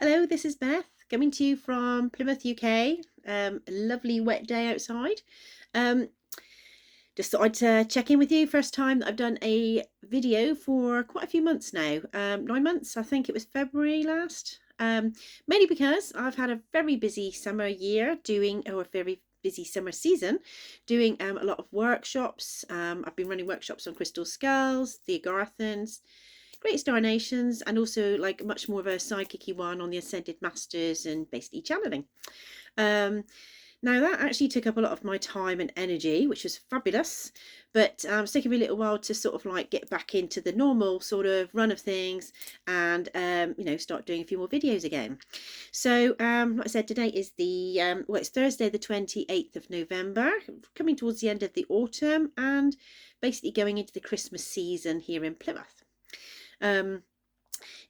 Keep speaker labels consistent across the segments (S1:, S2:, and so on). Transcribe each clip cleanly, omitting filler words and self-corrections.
S1: Hello, this is Beth coming to you from Plymouth, UK. A lovely wet day outside. Um, just thought I'd check in with you. First time that I've done a video for quite a few months now. 9 months, I think it was February last. Mainly because I've had a very busy summer year doing, or a very busy summer season, doing a lot of workshops. I've been running workshops on crystal skulls, the Agarthans, Great Star Nations, and also like much more of a psychicy one on the Ascended Masters and basically channeling. Um, Now that actually took up a lot of my time and energy, which was fabulous, but it's taken me a little while to sort of like get back into the normal sort of run of things and start doing a few more videos again. So like I said, today is the it's Thursday the 28th of November, coming towards the end of the autumn and basically going into the Christmas season here in Plymouth.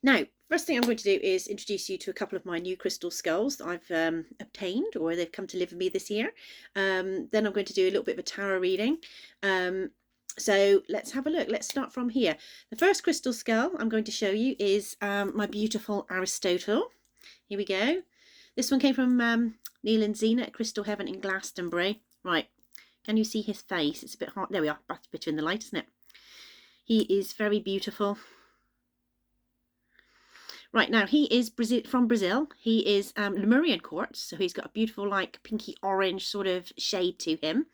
S1: Now, first thing I'm going to do is introduce you to a couple of my new crystal skulls that I've obtained, or they've come to live with me this year. Then I'm going to do a little bit of a tarot reading. So let's have a look. Let's start from here. The first crystal skull I'm going to show you is my beautiful Aristotle. Here we go. This one came from Neil and Zena at Crystal Heaven in Glastonbury. Right, can you see his face? It's a bit hard. There we are. That's better in the light, isn't it? He is very beautiful. Right, now he is from Brazil. He is Lemurian quartz, so he's got a beautiful like pinky orange sort of shade to him.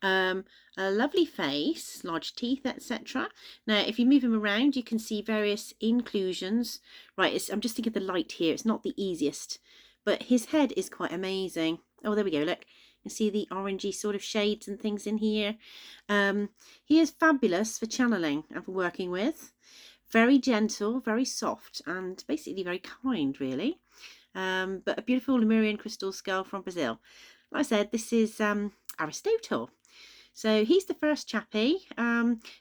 S1: A lovely face, large teeth, etc. Now, if you move him around, you can see various inclusions. Right, I'm just thinking of the light here. It's not the easiest, but his head is quite amazing. Oh, there we go, look. You see the orangey sort of shades and things in here. He is fabulous for channeling and for working with. Very gentle, very soft, and basically very kind, really. But a beautiful Lemurian crystal skull from Brazil. Like I said, this is Aristotle. So he's the first chappie.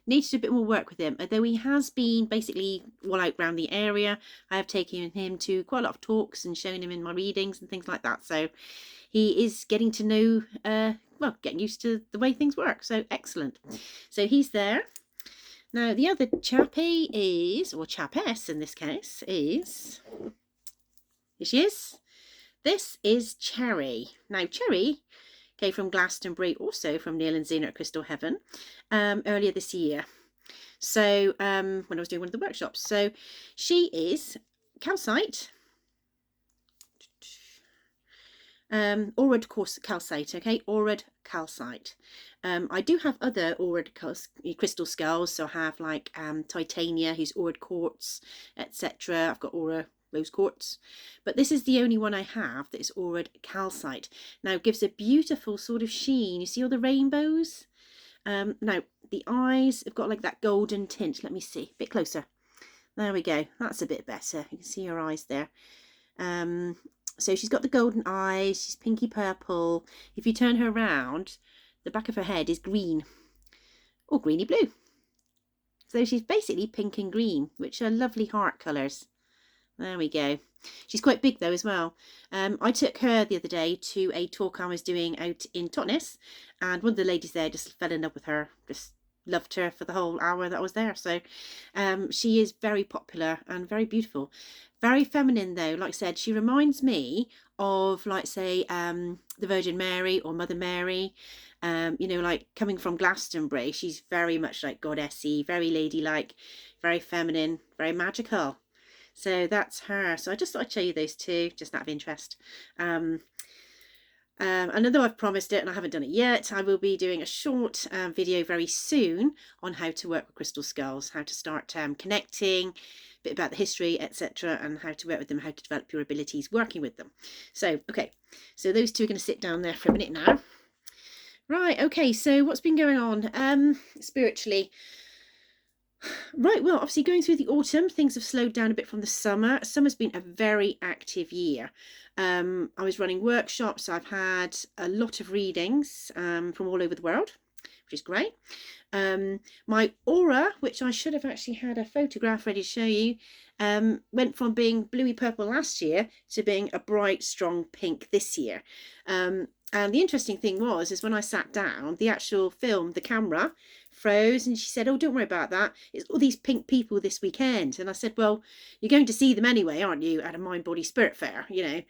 S1: Needs to do a bit more work with him, although he has been basically all out around the area. I have taken him to quite a lot of talks and shown him in my readings and things like that. So he is getting to know, getting used to the way things work. So excellent. So he's there. Now, the other chappie is, or chappess in this case, is, here she is. This is Cherry. Now, Cherry came from Glastonbury, also from Neil and Zena at Crystal Heaven, earlier this year. So, when I was doing one of the workshops. So, she is calcite. Aurad calcite, okay, Aurad calcite. I do have other Aurad crystal skulls, so I have like Titania, who's Aurad quartz, etc. I've got Aura rose quartz, but this is the only one I have that is Aurad calcite. Now, it gives a beautiful sort of sheen. You see all the rainbows? Now, the eyes have got like that golden tint. Let me see, a bit closer. There we go. That's a bit better. You can see her eyes there. So she's got the golden eyes, she's pinky purple. If you turn her around, the back of her head is green or greeny blue. So she's basically pink and green, which are lovely heart colours. There we go. She's quite big though as well. I took her the other day to a talk I was doing out in Totnes, and one of the ladies there just fell in love with her, just loved her for the whole hour that I was there. So she is very popular and very beautiful. Very feminine though. Like I said, she reminds me of, like, say, the Virgin Mary or Mother Mary. Like coming from Glastonbury, she's very much like goddessy, very ladylike, very feminine, very magical. So that's her. So I just thought I'd show you those two, just out of interest. And although I've promised it and I haven't done it yet, I will be doing a short video very soon on how to work with crystal skulls, how to start connecting, a bit about the history, etc., and how to work with them, how to develop your abilities working with them. So, okay, so those two are going to sit down there for a minute now. Right, okay, so what's been going on spiritually? Right, well, obviously going through the autumn, things have slowed down a bit from the summer. Summer's been a very active year. I was running workshops. I've had a lot of readings from all over the world, which is great. My aura, which I should have actually had a photograph ready to show you, went from being bluey purple last year to being a bright, strong pink this year. And the interesting thing is when I sat down, the actual film, the camera, froze, and she said, oh, don't worry about that, it's all these pink people this weekend. And I said, well, you're going to see them anyway, aren't you, at a Mind Body Spirit Fair, you know,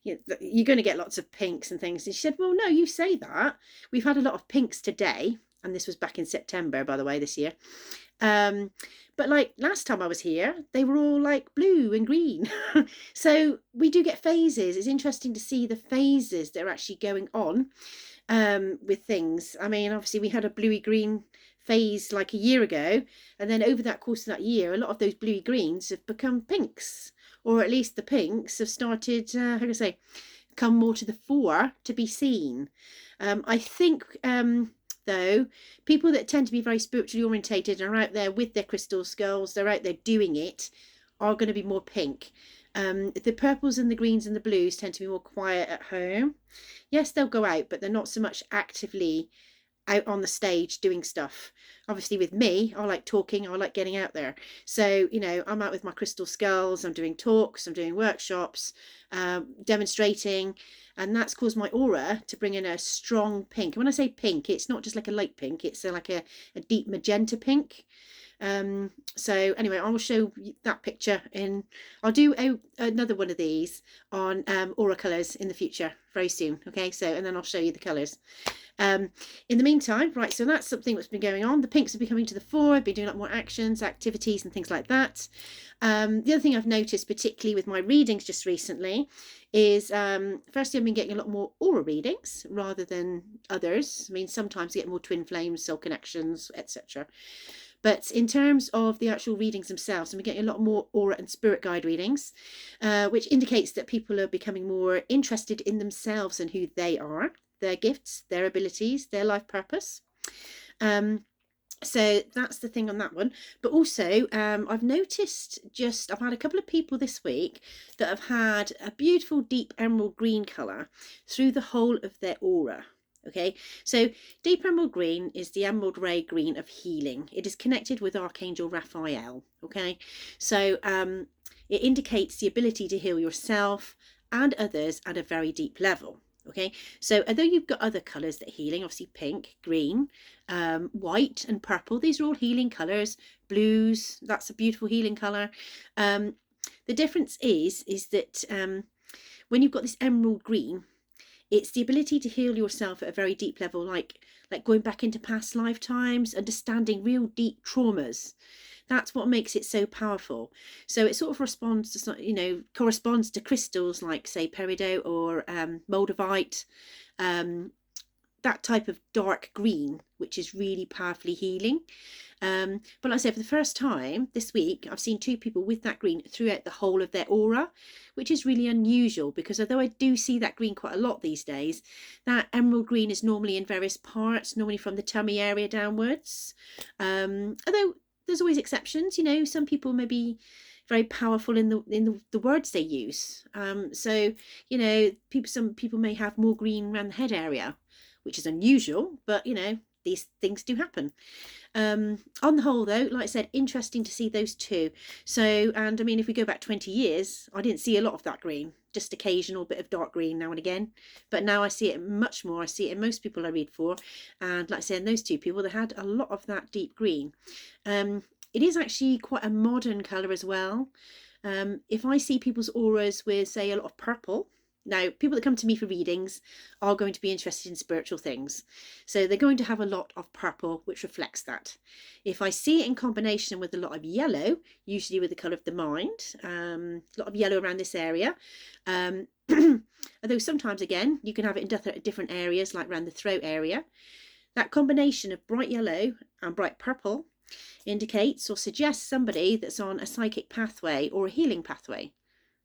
S1: you're going to get lots of pinks and things. And she said, well, no, you say that, we've had a lot of pinks today. And this was back in September, by the way, this year. But like last time I was here, they were all like blue and green. So we do get phases. It's interesting to see the phases that are actually going on with things. I mean, obviously we had a bluey green phase like a year ago, and then over that course of that year, a lot of those bluey greens have become pinks, or at least the pinks have started, how do I say, come more to the fore to be seen. I think though, people that tend to be very spiritually orientated and are out there with their crystal skulls, they're out there doing it, are going to be more pink. The purples and the greens and the blues tend to be more quiet at home. Yes, they'll go out, but they're not so much actively out on the stage doing stuff. Obviously with me, I like talking, I like getting out there. So, you know, I'm out with my crystal skulls, I'm doing talks, I'm doing workshops, demonstrating, and that's caused my aura to bring in a strong pink. And when I say pink, it's not just like a light pink, it's like a deep magenta pink. So anyway, I will show you that picture in, I'll do another one of these on aura colors in the future very soon. Okay, so, and then I'll show you the colors. In the meantime, right, so that's something that's been going on. The pinks have been coming to the fore. I've been doing a lot more actions, activities and things like that. The other thing I've noticed, particularly with my readings just recently, is firstly I've been getting a lot more aura readings rather than others. I mean, sometimes I get more twin flames, soul connections, etc. But in terms of the actual readings themselves, I'm getting a lot more aura and spirit guide readings, which indicates that people are becoming more interested in themselves and who they are, their gifts, their abilities, their life purpose. So that's the thing on that one. But also, I've noticed I've had a couple of people this week that have had a beautiful deep emerald green colour through the whole of their aura. Okay, so deep emerald green is the emerald ray green of healing. It is connected with Archangel Raphael. Okay, so it indicates the ability to heal yourself and others at a very deep level. Okay, so although you've got other colours that are healing, obviously pink, green, white and purple, these are all healing colours. Blues, that's a beautiful healing colour. The difference is that when you've got this emerald green, it's the ability to heal yourself at a very deep level, like going back into past lifetimes, understanding real deep traumas. That's what makes it so powerful. So it sort of responds to, you know, corresponds to crystals like, say, peridot or moldavite, that type of dark green, which is really powerfully healing. But like I said, for the first time this week, I've seen two people with that green throughout the whole of their aura, which is really unusual because although I do see that green quite a lot these days, that emerald green is normally in various parts, normally from the tummy area downwards. Although there's always exceptions, you know, some people may be very powerful in the words they use. So, you know, some people may have more green around the head area, which is unusual, but you know, these things do happen. On the whole though, like I said, interesting to see those two. So, and I mean, if we go back 20 years, I didn't see a lot of that green, just occasional bit of dark green now and again, but now I see it much more. I see it in most people I read for, and like I said, in those two people, they had a lot of that deep green. It is actually quite a modern colour as well. If I see people's auras with, say, a lot of purple, now, people that come to me for readings are going to be interested in spiritual things. So they're going to have a lot of purple, which reflects that. If I see it in combination with a lot of yellow, usually with the colour of the mind, a lot of yellow around this area. Although sometimes, again, you can have it in different areas, like around the throat area. That combination of bright yellow and bright purple indicates or suggests somebody that's on a psychic pathway or a healing pathway.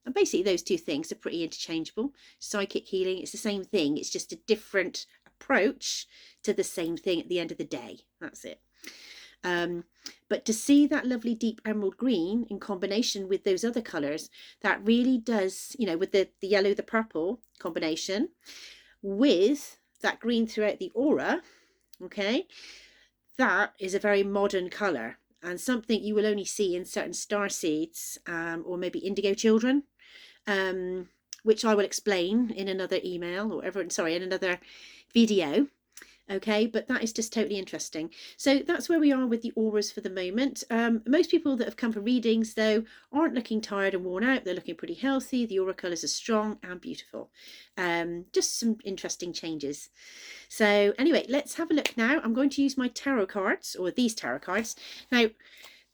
S1: And basically those two things are pretty interchangeable. Psychic healing, it's the same thing. It's just a different approach to the same thing at the end of the day. That's it. But to see that lovely deep emerald green in combination with those other colours, that really does, you know, with the yellow, the purple combination, with that green throughout the aura, okay, that is a very modern colour and something you will only see in certain star seeds or maybe indigo children. Which I will explain in another email or in another video. Okay, but that is just totally interesting. So that's where we are with the auras for the moment. Most people that have come for readings, though, aren't looking tired and worn out. They're looking pretty healthy. The aura colours are strong and beautiful. Just some interesting changes. So anyway, let's have a look now. I'm going to use my tarot cards, or these tarot cards. Now,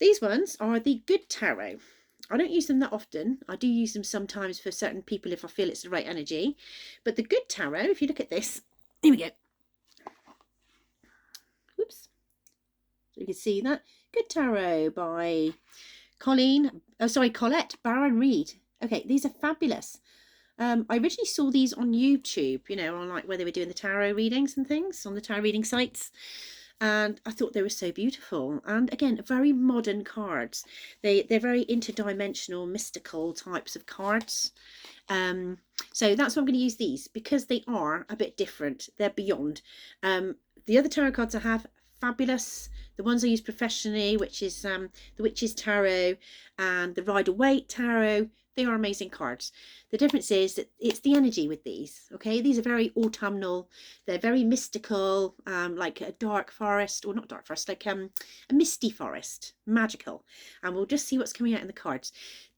S1: these ones are the Good Tarot. I don't use them that often. I do use them sometimes for certain people if I feel it's the right energy. But the Good Tarot, if you look at this, here we go. Whoops. So you can see that. Good Tarot by Colette Baron-Reid. Okay, these are fabulous. I originally saw these on YouTube, you know, on like where they were doing the tarot readings and things on the tarot reading sites. And I thought they were so beautiful. And again, very modern cards. They're very interdimensional, mystical types of cards. So that's why I'm going to use these, because they are a bit different. They're beyond. The other tarot cards I have, fabulous. The ones I use professionally, which is the Witch's Tarot and the Rider-Waite Tarot, they are amazing cards. The difference is that it's the energy with these. Okay, these are very autumnal. They're very mystical, like a dark forest, or not dark forest, like a misty forest, magical. And we'll just see what's coming out in the cards.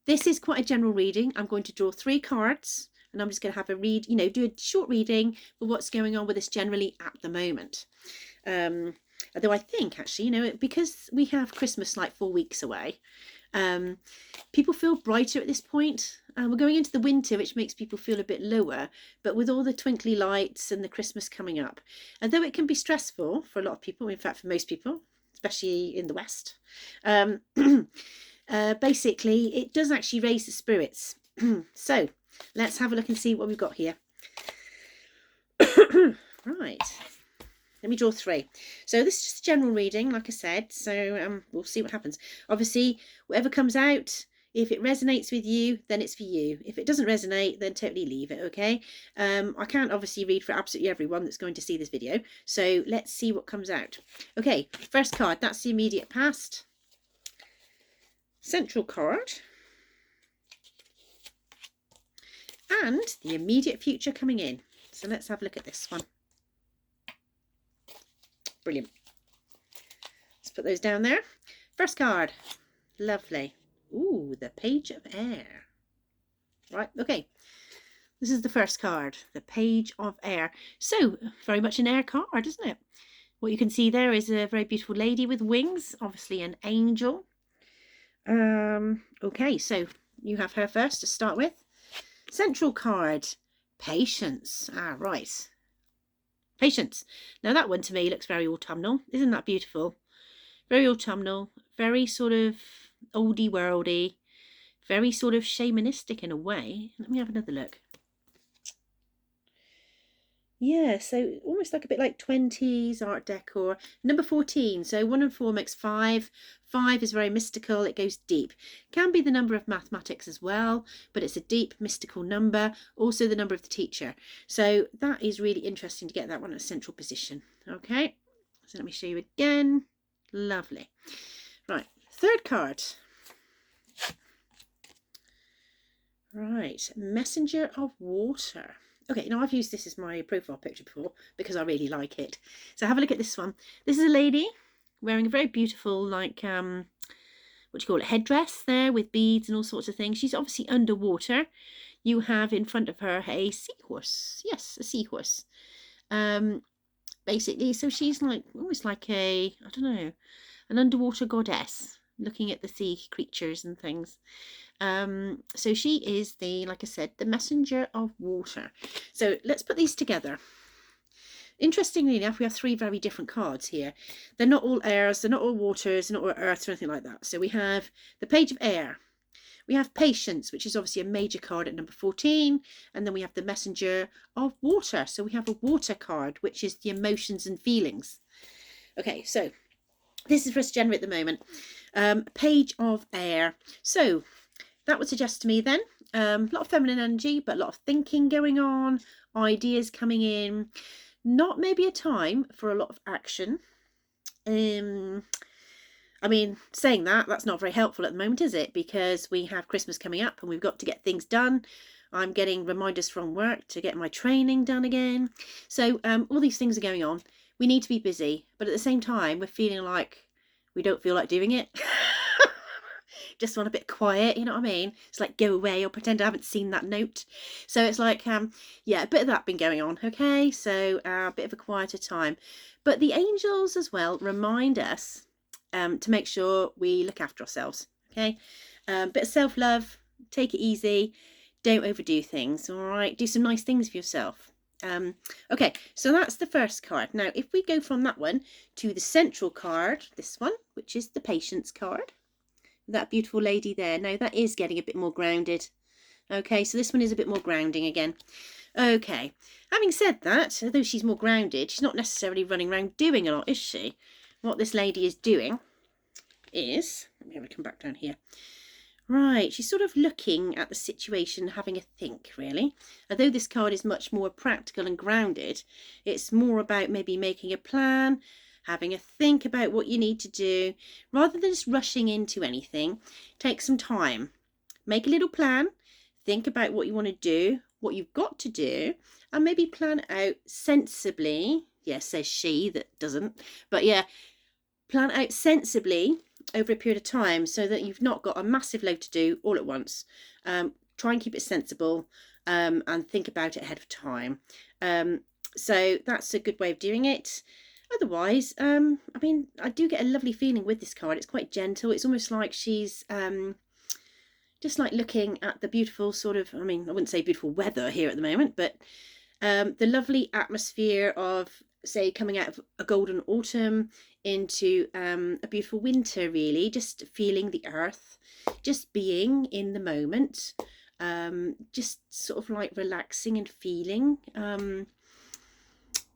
S1: This is quite a general reading. I'm going to draw 3 cards, and I'm just going to have a read, you know, do a short reading for what's going on with us generally at the moment. Although I think actually, you know, because we have Christmas like 4 weeks away, people feel brighter at this point. We're going into the winter, which makes people feel a bit lower, but with all the twinkly lights and the Christmas coming up, although it can be stressful for a lot of people, in fact for most people, especially in the West, basically it does actually raise the spirits. So let's have a look and see what we've got here. Right, let me draw 3. So this is just a general reading, like I said, so we'll see what happens. Obviously, whatever comes out, if it resonates with you, then it's for you. If it doesn't resonate, then totally leave it, okay? I can't obviously read for absolutely everyone that's going to see this video, so let's see what comes out. Okay, first card, that's the immediate past. Central card. And the immediate future coming in. So let's have a look at this one. Brilliant. Let's put those down there. First card. Lovely. Ooh, the Page of Air. Right, okay. This is the first card, the Page of Air. So, very much an air card, isn't it? What you can see there is a very beautiful lady with wings, obviously an angel. Okay, so you have her first to start with. Central card, Patience. Ah, right. Patience. Now that one to me looks very autumnal. Isn't that beautiful? Very autumnal, very sort of oldie worldy, very sort of shamanistic in a way. Let me have another look. Yeah, so almost like a bit like 20s art decor. Number 14, so 1 and 4 makes 5. 5 is very mystical, it goes deep. Can be the number of mathematics as well, but it's a deep mystical number. Also the number of the teacher. So that is really interesting to get that one at a central position. Okay, so let me show you again. Lovely. Right, third card. Right, Messenger of Water. Okay, now I've used this as my profile picture before because I really like it. So have a look at this one. This is a lady wearing a very beautiful, like, what do you call it, headdress there with beads and all sorts of things. She's obviously underwater. You have in front of her a seahorse. Yes, a seahorse. Basically, so she's like, almost like a, I don't know, an underwater goddess looking at the sea creatures and things. So she is the, like I said, the Messenger of Water. So let's put these together. Interestingly enough, we have 3 very different cards here. They're not all airs, they're not all waters, they're not all earths or anything like that. So we have the Page of Air. We have Patience, which is obviously a major card at number 14. And then we have the Messenger of Water. So we have a water card, which is the emotions and feelings. Okay, so this is for us general at the moment. Page of Air. So that would suggest to me then a lot of feminine energy, but a lot of thinking going on, ideas coming in, not maybe a time for a lot of action. I mean, saying that, that's not very helpful at the moment, is it? Because we have Christmas coming up and we've got to get things done. I'm getting reminders from work to get my training done again. So all these things are going on. we need to be busy, but at the same time, we're feeling like we don't feel like doing it. Just want a bit quiet, you know what I mean? It's like go away or pretend I haven't seen that note. So it's like, yeah, a bit of that been going on, okay? So a bit of a quieter time. But the angels as well remind us to make sure we look after ourselves, okay? Bit of self-love, take it easy, don't overdo things, all right? Do some nice things for yourself. Okay, so that's the first card. Now, if we go from that one to the central card, this one, which is the patience card, that beautiful lady there. Now, that is getting a bit more grounded. Okay, so this one is a bit more grounding again. Okay, having said that, although she's more grounded, she's not necessarily running around doing a lot, is she? What this lady is doing is, let me have a come back down here. Right, she's sort of looking at the situation, having a think, really. Although this card is much more practical and grounded, it's more about maybe making a plan, having a think about what you need to do, rather than just rushing into anything. Take some time, make a little plan, think about what you want to do, what you've got to do, and maybe plan it out sensibly. Yes, says she that doesn't, but yeah, plan out sensibly over a period of time so that you've not got a massive load to do all at once. Try and keep it sensible and think about it ahead of time. So that's a good way of doing it. Otherwise, I mean, I do get a lovely feeling with this card. It's quite gentle. It's almost like she's just like looking at the beautiful sort of, I mean, I wouldn't say beautiful weather here at the moment, but the lovely atmosphere of, say, coming out of a golden autumn into a beautiful winter, really, just feeling the earth, just being in the moment, just sort of like relaxing and feeling.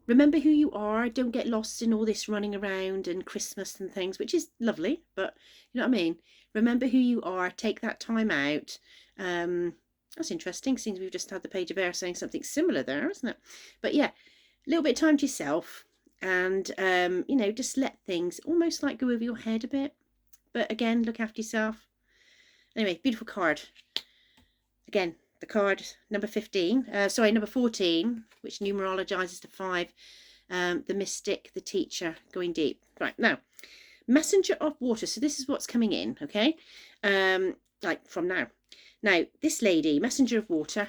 S1: Remember who you are, don't get lost in all this running around and Christmas and things, which is lovely, but you know what I mean? Remember who you are, take that time out. That's interesting, seems we've just had the page of air saying something similar there, isn't it? But yeah, a little bit of time to yourself, and you know, just let things almost like go over your head a bit, but again, look after yourself. Anyway, beautiful card. Again, the card number 14, which numerologizes to 5, the mystic, the teacher, going deep. Right, now, messenger of water. So this is what's coming in, okay? Like from now. Now, this lady, messenger of water,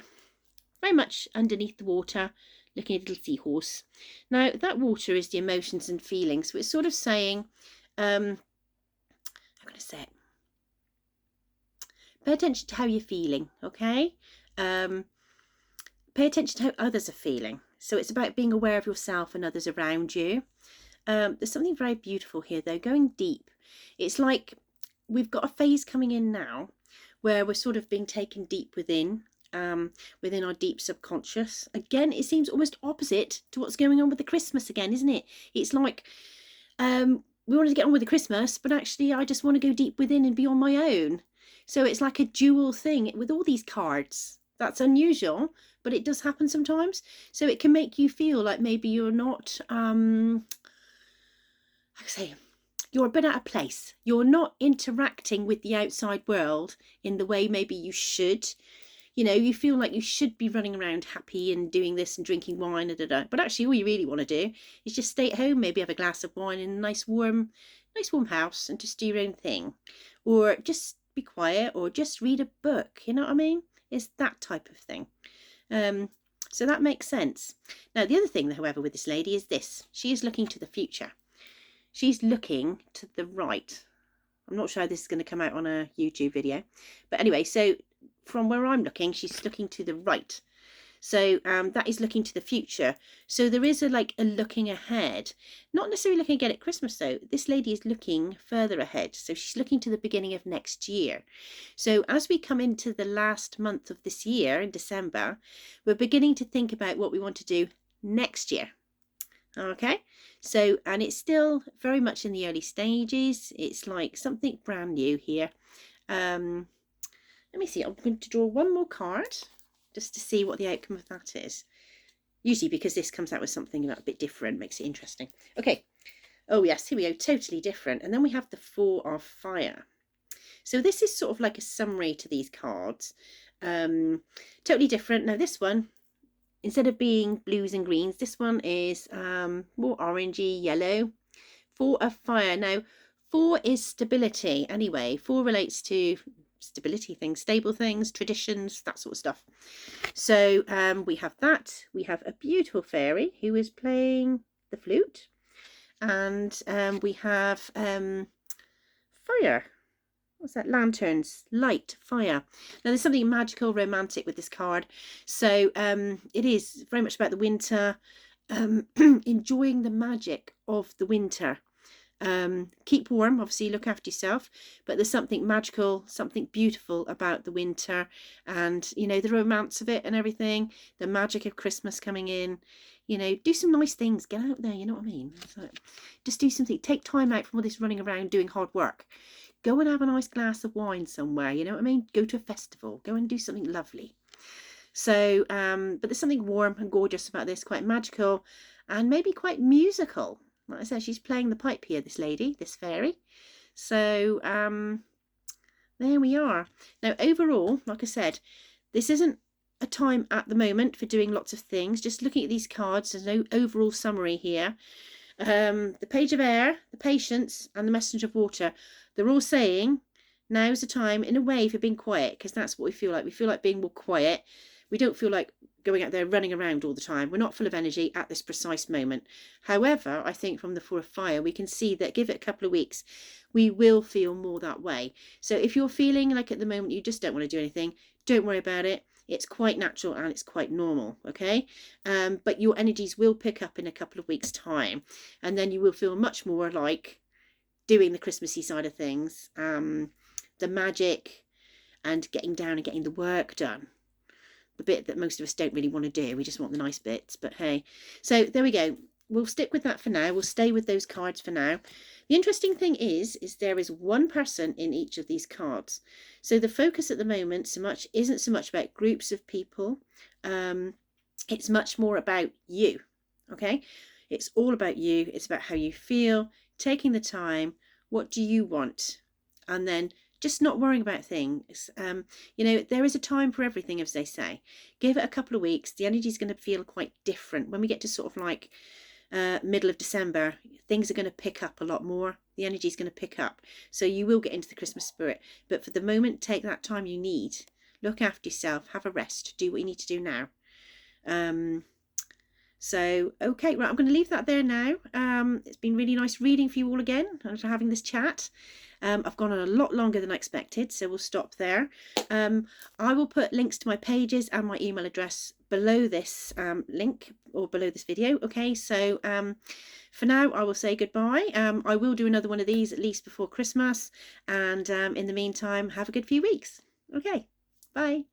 S1: very much underneath the water, looking at a little seahorse. Now, that water is the emotions and feelings. So it's sort of saying, how can I say it? Pay attention to how you're feeling, okay? Pay attention to how others are feeling. So it's about being aware of yourself and others around you. There's something very beautiful here, though, going deep. It's like we've got a phase coming in now where we're sort of being taken deep within our deep subconscious. Again, it seems almost opposite to what's going on with the Christmas again, isn't it? It's like we wanted to get on with the Christmas, but actually I just want to go deep within and be on my own. So it's like a dual thing with all these cards. That's unusual, but it does happen sometimes. So it can make you feel like maybe you're not, how I say, you're a bit out of place. You're not interacting with the outside world in the way maybe you should. You know, you feel like you should be running around happy and doing this and drinking wine, but actually all you really want to do is just stay at home, maybe have a glass of wine in a nice warm house and just do your own thing, or just be quiet, or just read a book. You know what I mean? It's that type of thing. So that makes sense. Now, the other thing, however, with this lady is this. She is looking to the future. She's looking to the right. I'm not sure how this is going to come out on a YouTube video. But anyway, so from where I'm looking, she's looking to the right. So that is looking to the future. So there is a looking ahead. Not necessarily looking again at Christmas, though. This lady is looking further ahead. So she's looking to the beginning of next year. So as we come into the last month of this year, in December, we're beginning to think about what we want to do next year. Okay, so, and it's still very much in the early stages. It's like something brand new here. Let me see, I'm going to draw one more card just to see what the outcome of that is. Usually because this comes out with something a bit different, makes it interesting. Okay, oh yes, here we go, totally different. And then we have the 4 of fire. So this is sort of like a summary to these cards. Totally different. Now this one, instead of being blues and greens, this one is more orangey yellow. 4 of fire. Now 4 is stability anyway. 4 relates to stability things, stable things, traditions, that sort of stuff. So we have that. We have a beautiful fairy who is playing the flute, and we have fire. What's that? Lanterns, light, fire. Now there's something magical, romantic with this card. So it is very much about the winter, enjoying the magic of the winter. Keep warm, obviously look after yourself, but there's something magical, something beautiful about the winter, and you know, the romance of it and everything, the magic of Christmas coming in. You know, do some nice things, get out there, you know what I mean? So just do something, take time out from all this running around doing hard work. Go and have a nice glass of wine somewhere, you know what I mean? Go to a festival, go and do something lovely. So but there's something warm and gorgeous about this, quite magical and maybe quite musical. Like I said, she's playing the pipe here, this lady, this fairy. So there we are. Now overall, like I said, this isn't a time at the moment for doing lots of things. Just looking at these cards, there's no overall summary here. The Page of Air, the Patience, and the Messenger of Water, they're all saying now's the time, in a way, for being quiet, because that's what we feel like. We feel like being more quiet. We don't feel like going out there running around all the time. We're not full of energy at this precise moment. However, I think from the 4 of Fire, we can see that give it a couple of weeks, we will feel more that way. So if you're feeling like at the moment you just don't want to do anything, don't worry about it. It's quite natural and it's quite normal, okay? But your energies will pick up in a couple of weeks' time, and then you will feel much more like doing the Christmassy side of things, the magic and getting down and getting the work done. The bit that most of us don't really want to do. We just want the nice bits, but hey. So there we go. We'll stick with that for now. We'll stay with those cards for now. The interesting thing is there is one person in each of these cards. So the focus at the moment isn't so much about groups of people. It's much more about you, okay? It's all about you. It's about how you feel, taking the time. What do you want? And then just not worrying about things. You know, there is a time for everything, as they say. Give it a couple of weeks. The energy is going to feel quite different. When we get to sort of like middle of December, things are going to pick up a lot more. The energy is going to pick up. So you will get into the Christmas spirit. But for the moment, take that time you need. Look after yourself. Have a rest. Do what you need to do now. So, okay, right, I'm going to leave that there now. It's been really nice reading for you all again after having this chat. I've gone on a lot longer than I expected, so we'll stop there. I will put links to my pages and my email address below this link, or below this video, okay? So for now, I will say goodbye. I will do another one of these at least before Christmas, and in the meantime, have a good few weeks. Okay, bye.